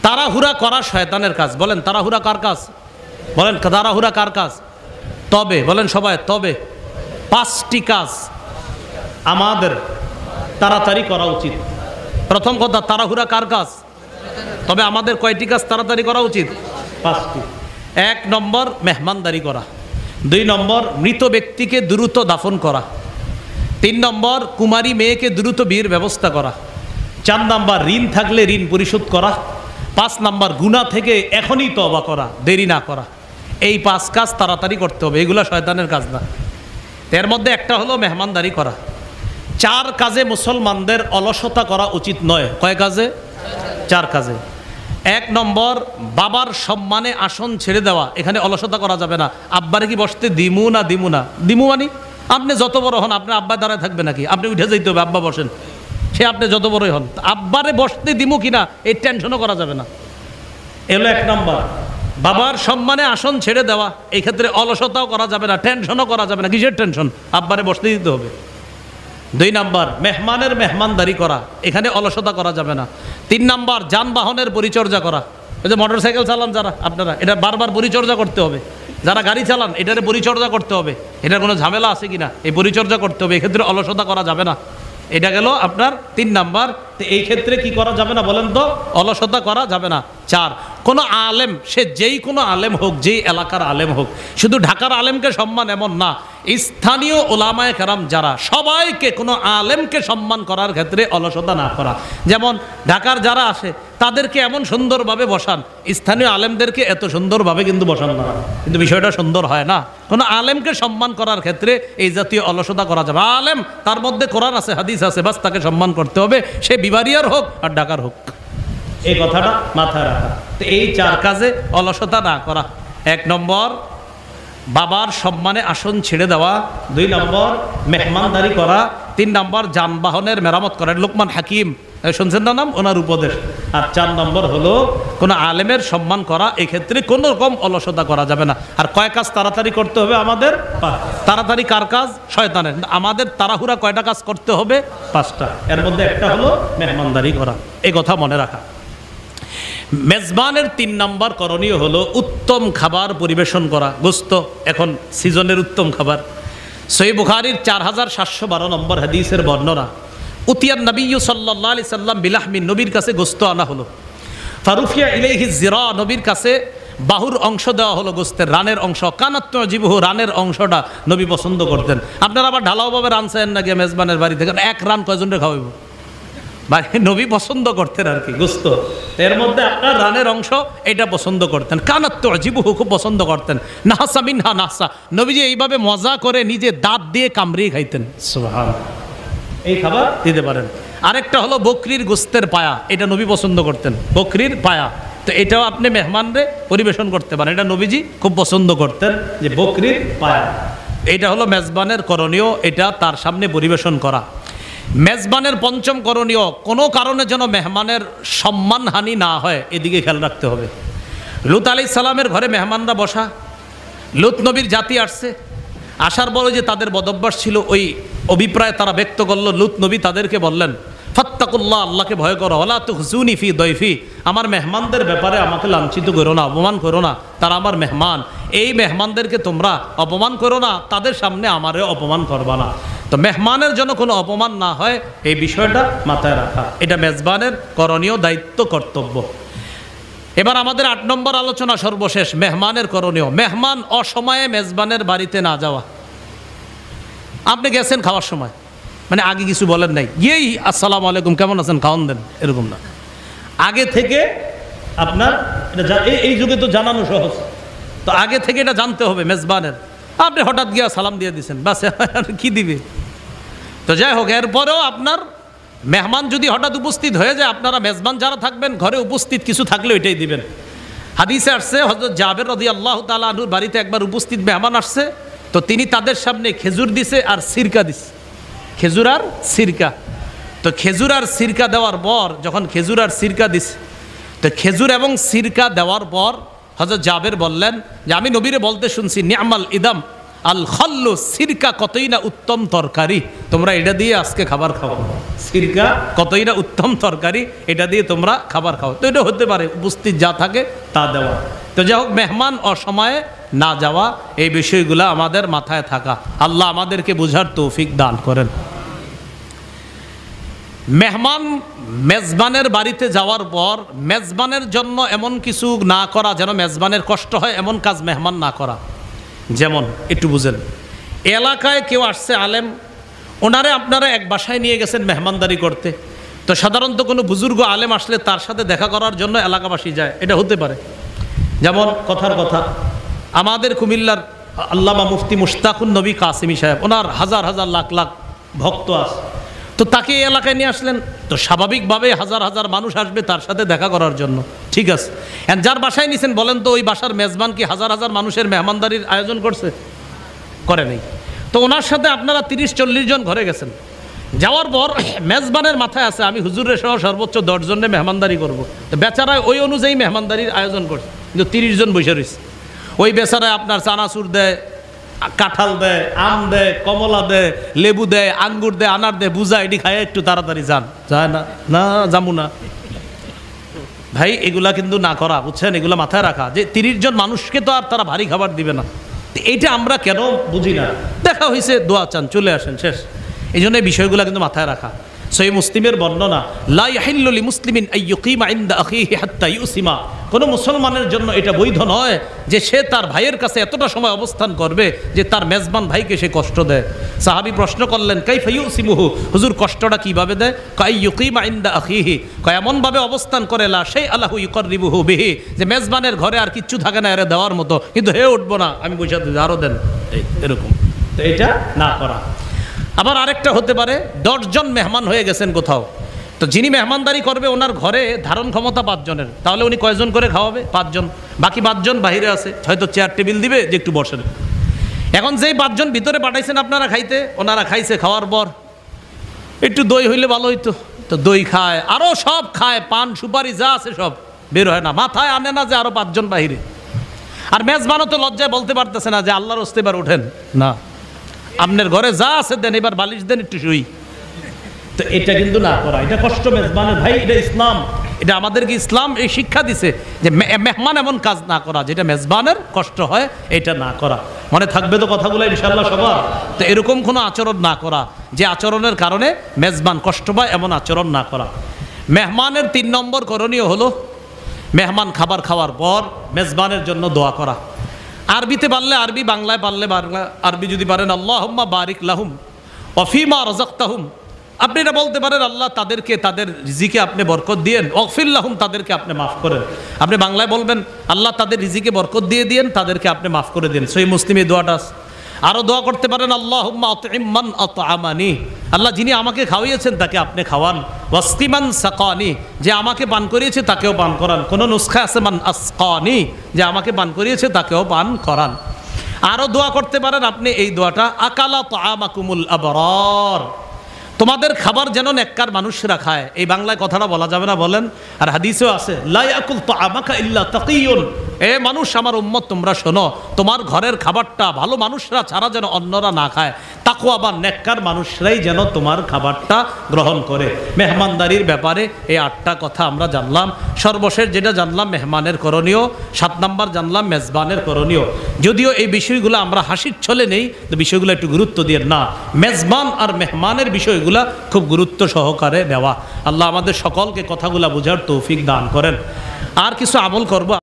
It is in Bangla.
তাড়াহুড়া করা শয়তানের কাজ। বলেন তাড়াহুড়া কার কাজ? বলেন তাড়াহুড়া কার কাজ? তবে বলেন সবাই, তবে 5টি কাজ আমাদের তাড়াতাড়ি করা উচিত। প্রথম কথা, তাড়াহুড়া কার কাজ? তবে আমাদের কয়টি কাজ তাড়াতাড়ি করা উচিত? 5টি। 1 নম্বর মেহমানদারি করা, 2 নম্বর মৃত ব্যক্তিকে দ্রুত দাফন করা, 3 নম্বর কুমারী মেয়েকে দ্রুত বিয়ের ব্যবস্থা করা, 4 নম্বর ঋণ থাকলে ঋণ পরিশোধ করা, 5 নম্বর গুনাহ থেকে এখনই তওবা করা, দেরি না করা। এই 5 কাজ তাড়াতাড়ি করতে হবে, এগুলো শয়তানের কাজ না। এর মধ্যে একটা হলো মেহমানদারি করা। 4 কাজে মুসলমানদের অলসতা করা উচিত নয়। কয় কাজে? 4 কাজে। 1 নম্বর, বাবার সম্মানে আসন ছেড়ে দেওয়া, এখানে অলসতা করা যাবে না। আব্বারে কি বসতে দিমু না দিমু না? দিমু মানে আপনি যত বড় হন আপনার আব্বা দাঁড়ায় থাকবে নাকি? আপনি উঠে যাইতে হবে, আব্বা বসেন, সে আপনি যত বড়ই হন। আব্বারে বসতে দিমু কিনা এই টেনশনও করা যাবে না। এলো 1 নম্বর, বাবার সম্মানে আসন ছেড়ে দেওয়া, এই ক্ষেত্রে অলসতাও করা যাবে না, টেনশনও করা যাবে না। কিসের টেনশন? আব্বারে বসতে দিতে হবে। 2 নম্বর, মেহমানের মেহমানদারি করা, এখানে অলসতা করা যাবে না। 3 নম্বর, যানবাহনের পরিচর্যা করা। ওই যে মোটর সাইকেল চালান যারা, আপনারা এটা বারবার পরিচর্যা করতে হবে। যারা গাড়ি চালান এটারে পরিচর্যা করতে হবে, এটার কোনো ঝামেলা আছে কিনা এই পরিচর্যা করতে হবে, এক্ষেত্রে অলসতা করা যাবে না। এটা গেল আপনার 3 নাম্বার। তো এই ক্ষেত্রে কি করা যাবে না বলেন তো? অলসতা করা যাবে না। 4, কোনো আলেম, সে যেই কোনো আলেম হোক, যেই এলাকার আলেম হোক, শুধু ঢাকার আলেমকে সম্মান এমন না, স্থানীয় ওলামায়ে কেরাম যারা, সবাইকে, কোনো আলেমকে সম্মান করার ক্ষেত্রে অলসতা না করা। যেমন ঢাকার যারা আসে তাদেরকে এমন সুন্দরভাবে বসান, স্থানীয় আলেমদেরকে এত সুন্দরভাবে কিন্তু বসান না, কিন্তু বিষয়টা সুন্দর হয় না। কোনো আলেমকে সম্মান করার ক্ষেত্রে এই জাতীয় অলসতা করা যাবে। আলেম, তার মধ্যে কোরআন আছে, হাদিস আছে, বাস তাকে সম্মান করতে হবে, সে বিবারিয়ার হোক আর ঢাকার হোক। এই কথাটা মাথায় রাখা। তো এই 4 কাজে অলসতা না করা। 1 নম্বর, বাবার সম্মানে আসন ছেড়ে দেওয়া, 2 নম্বর মেহমানদারি করা, 3 নম্বর যানবাহনের মেরামত করা। লোকমান হাকিম শুনছেন না নাম, ওনার উপদেশ। আর 4 নম্বর হলো কোনো আলেমের সম্মান করা, এক্ষেত্রে কোনো রকম অলসতা করা যাবে না। আর কয় কাজ তাড়াতাড়ি করতে হবে আমাদের? তাড়াতাড়ি কার কাজ? শয়তানের। আমাদের তাড়াহুড়া কয়টা কাজ করতে হবে? 5টা। এর মধ্যে একটা হলো মেহমানদারি করা, এই কথা মনে রাখা। মেজবানের 3 নম্বর করণীয় হলো উত্তম খাবার পরিবেশন করা। গোস্ত এখন সিজনের উত্তম খাবার। সহিহ বুখারীর 4712 নম্বর হাদিসের বর্ণনা, উতিয়ান নবী সাল্লাল্লাহু আলাইহি সাল্লাম বিলাহমিন, নবীর কাছে গোস্ত আনা হলো। ফারুফিয়া ইলাইহি জিরা, নবীর কাছে বাহুর অংশ দেওয়া হলো, গোস্তের রানের অংশ। কানাত তুজিবহু, রানের অংশটা নবী পছন্দ করতেন। আপনারা আবার ঢালাওভাবে রান চাইেন না গিয়ে মেজবানের বাড়ি থেকে, 1 রান কয়জনরে খাওয়াইব? ভাই নবী পছন্দ করতেন আর কি গোস্ত, এর মধ্যে আপনার রানের অংশ এটা পছন্দ করতেন। কানাত তুজিবহু, খুব পছন্দ করতেন। নাহসা মিনহা নাহসা, নবীজি এইভাবে মজা করে নিজে দাঁত দিয়ে কামড়িয়ে খাইতেন। সুবহানাল্লাহ, এই খাবার দিতে পারেন। আরেকটা হলো বকরির গোস্তের পায়া, এটা নবী পছন্দ করতেন, বকরির পায়া। তো এটাও আপনি মেহমানরে পরিবেশন করতে পারেন, এটা নবীজি খুব পছন্দ করতেন, যে বকরির পায়া। এটা হলো মেজবানের করণীয়, এটা তার সামনে পরিবেশন করা। মেজবানের 5ম করণীয়, কোনো কারণে যেন মেহমানের সম্মানহানি না হয়, এদিকে খেয়াল রাখতে হবে। লূত আলাইহিস সালামের ঘরে মেহমানরা বসা, লূত নবীর জাতি আসছে, আসার পরে যে তাদের বদভ্যাস ছিল, ওই অভিপ্রায় তারা ব্যক্ত করলো। লূত নবী তাদেরকে বললেন, ফাত্তাকুল্লাহ, আল্লাহকে ভয় করো, ওয়ালা তুখজুনি ফি দয়ফি, আমার মেহমানদের ব্যাপারে আমাকে লাঞ্ছিত করো না, অপমান করো না, তারা আমার মেহমান। এই মেহমানদেরকে তোমরা অপমান করো না, তাদের সামনে আমারে অপমান করবা না। তো মেহমানের জন্য কোনো অপমান না হয়, এই বিষয়টা মাথায় রাখা, এটা মেজবানের করণীয় দায়িত্ব, কর্তব্য। এবার আমাদের 8 নম্বর আলোচনা, সর্বশেষ, মেহমানের করণীয়। মেহমান অসময়ে মেজবানের বাড়িতে না যাওয়া। আপনি গেছেন খাওয়ার সময়, মানে আগে কিছু বলেন নাই, এই আসসালামু আলাইকুম, কেমন আছেন, খাওয়ান দেন, এরকম না। আগে থেকে আপনার এটা, এই যুগে তো জানানো সহজ, তো আগে থেকে এটা জানতে হবে মেজবানের। আপনি হঠাৎ গিয়া সালাম দিয়ে দিচ্ছেন, বাস কি দিবে? তো যাই হোক, এরপরেও আপনার মেহমান যদি হঠাৎ উপস্থিত হয়ে যায়, আপনারা মেজবান যারা থাকবেন ঘরে উপস্থিত কিছু থাকলে ওইটাই দিবেন। হাদিসে আসছে, হযরত জাবের রাদিয়াল্লাহু তাআলা আনহুর বাড়িতে একবার উপস্থিত মেহমান আসছে, তো তিনি তাদের সামনে খেজুর দিছে আর সিরকা দিছে, খেজুর আর সিরকা। তো খেজুর আর সিরকা দেওয়ার পর, যখন খেজুর আর সিরকা দিছে, তো খেজুর এবং সিরকা দেওয়ার পর হযরত জাবের বললেন যে আমি নবীরে বলতে শুনছি, নি'মাল ইদাম আল খল্লু, সিরকা কতই না উত্তম তরকারি, তোমরা এটা দিয়ে আজকে খাবার খাও। সিরকা কতই না উত্তম তরকারি, এটা দিয়ে তোমরা খাবার খাও। তো এটা হতে পারে উপস্থিত যা থাকে তা দেওয়া। তো যাই হোক, মেহমান অসময়ে না যাওয়া, এই বিষয়গুলো আমাদের মাথায় থাকা। আল্লাহ আমাদেরকে বুঝার তৌফিক দান করেন। মেজবানের বাড়িতে যাওয়ার পর মেজবানের জন্য এমন কিছু না করা যেন মেজবানের কষ্ট হয়, এমন কাজ মেহমান না করা। যেমন একটু বুঝেন, এলাকায় কেউ আসছে আলেম, ওনারে আপনারা এক বাসায় নিয়ে গেছেন মেহমানদারি করতে। তো সাধারণত কোনো বুজুর্গ আলেম আসলে তার সাথে দেখা করার জন্য এলাকাবাসী যায়, এটা হতে পারে। যেমন কথার কথা, আমাদের কুমিল্লার আল্লামা মুফতি মুশতাকুন নবী কাসিমি সাহেব, ওনার হাজার হাজার লাখ লাখ ভক্ত আছে। তো তাকে এই এলাকায় নিয়ে আসলেন, তো স্বাভাবিকভাবে হাজার হাজার মানুষ আসবে তার সাথে দেখা করার জন্য, ঠিক আছে। যার বাসায় নিছেন বলেন তো, ওই বাসার মেজবান কি হাজার হাজার মানুষের মেহমানদারির আয়োজন করছে? করে নেই। তো ওনার সাথে আপনারা 30-40 জন ঘরে গেছেন। যাওয়ার পর মেজবানের মাথায় আছে আমি হুজুরের সহ সর্বোচ্চ 10 জনে মেহমানদারি করবো। তো বেচারায় ওই অনুযায়ী মেহমানদারির আয়োজন করছে, কিন্তু 30 জন বসে রয়েছে। ওই বেচারায় আপনার চানাচুর দেয়, কাঁঠাল দেয়, আম দেয়, কমলা দেয়, লেবু দেয়, আঙ্গুর দেয়, আনার দেয়, বুঝা এটি খায় একটু তাড়াতাড়ি যান। যায় না, না যাবো না ভাই, এগুলা কিন্তু না করা, বুঝছেন? এগুলা মাথায় রাখা যে 30 জন মানুষকে তো আর তারা ভারী খাবার দিবে না। এইটা আমরা কেন বুঝি না? দেখা হয়েছে, দোয়া চান, চলে আসেন, শেষ। এই জন্য এই বিষয়গুলো কিন্তু মাথায় রাখা। সহিহ মুসলিমের বর্ণনা, লা ইয়াহিল্লু লিমুসলিমিন আইয়ুকিমা ইনদা আখিহি হাত্তা ইউসিমা, কোনো মুসলমানের জন্য এটা বৈধ নয় যে সে তার ভাইয়ের কাছে এতটা সময় অবস্থান করবে যে তার মেজবান ভাইকে সে কষ্ট দেয়। সাহাবী প্রশ্ন করলেন, কাইফা ইউসিমুহু, হুজুর কষ্টটা কিভাবে দেয়? কয় ইউকিমা ইনদা আখিহি, কয় এমনভাবে অবস্থান করে লা সেই আল্লাহু ইউকাররিবুহু বিহি, যে মেজবানের ঘরে আর কিচ্ছু থাকে না এর দেওয়ার মতো, কিন্তু হে উঠবো না, আমি পয়সা দিই, আরও দেন, এরকম। তো এটা না করা। আবার আরেকটা হতে পারে, 10 জন মেহমান হয়ে গেছেন কোথাও, তো যিনি মেহমানদারি করবে ওনার ঘরে ধারণ ক্ষমতা 5 জনের, তাহলে উনি কয়জন করে খাওয়াবে? 5 জন। বাকি 5 জন বাইরে আছে, হয়তো চেয়ার টেবিল দিবে যে একটু বসেন। এখন যেই 5 জন ভিতরে পাঠাইছেন আপনারা খাইতে, ওনারা খাইছে, খাওয়ার পর একটু দই হইলে ভালো হইতো, তো দই খায়, আরও সব খায়, পান সুপারি যা আছে সব বের হয় না, মাথায় আনে না যে আরও 5 জন বাইরে। আর মেজবানও তো লজ্জায় বলতে পারতেছে না যে আল্লাহর হস্তে এবার ওঠেন না, আপনার ঘরে যা আছে দেন, এবার বালিশ দেন, একটু শুই। তো এটা কিন্তু না করা, এটা কষ্ট মেজবানের। ভাই, এটা ইসলাম, এটা আমাদেরকে ইসলাম এই শিক্ষা দিছে যে মেহমান এমন কাজ না করা যেটা মেজবানের কষ্ট হয়, এটা না করা। মনে থাকবে তো কথাগুলো ইনশাআল্লাহ সবার? তো এরকম কোনো আচরণ না করা যে আচরণের কারণে মেজবান কষ্ট পায়, এমন আচরণ না করা। মেহমানের 3 নম্বর করণীয় হলো, মেহমান খাবার খাওয়ার পর মেজবানের জন্য দোয়া করা। আরবিতে পারলে আরবি, বাংলায় পারলে বাংলা। আরবি যদি পারেন, আল্লাহুম্মা বারিক লাহুম ওয়া ফিমা রাযাকতাহুম, আপনি এটা বলতে পারেন আল্লাহ তাদেরকে তাদের রিজিকে আপনি বরকত দিয়েন, ওয়াগফির লাহুম, তাদেরকে আপনি মাফ করেন। আপনি বাংলায় বলবেন আল্লাহ তাদের রিজিকে বরকত দিয়ে দিয়েন, তাদেরকে আপনি মাফ করে দিন। সহিহ মুসলিম এই দোয়াটা। আরও দোয়া করতে পারেন, আল্লাহুম্মা আত'ইম মান আত'আমানি, আল্লাহ যিনি আমাকে খাওয়িয়েছেন তাকে আপনি খাওয়ান। ওয়াসকি মান সাকানি, যে আমাকে পান করিয়েছে তাকেও পান করান। কোনো নুসখা আছে মান আসকানি, যে আমাকে পান করিয়েছে তাকেও পান করান। আরও দোয়া করতে পারেন আপনি এই দোয়াটা, আকালা তা'আমাকুমুল আবরার, তোমাদের খাবার যেন নেককার মানুষরা খায়। এই বাংলায় কথাটা বলা যাবে না বলেন? আর হাদিসেও আছে, লা ইয়াকুল তা'আমাকা ইল্লা তাকিয়ুন, এ মানুষ আমার উম্মত তোমরা শোনো, তোমার ঘরের খাবারটা ভালো মানুষরা ছাড়া যেন অন্যরা না খায়, তাকওয়াবান নেককার মানুষরাই যেন তোমার খাবারটা গ্রহণ করে। মেহমানদারির ব্যাপারে এই 8টা কথা আমরা জানলাম। সর্বশেষ যেটা জানলাম মেহমানের করণীয়, 7 নাম্বার জানলাম মেজবানের করণীয়। যদিও এই বিষয়গুলো আমরা হাসির ছলে নেই, তো বিষয়গুলো একটু গুরুত্ব দিয়ে না, মেজবান আর মেহমানের বিষয়গুলো খুব গুরুত্ব সহকারে নেওয়া। আল্লাহ আমাদের সকলকে কথাগুলা বোঝার তৌফিক দান করেন। আর কিছু আমল করব।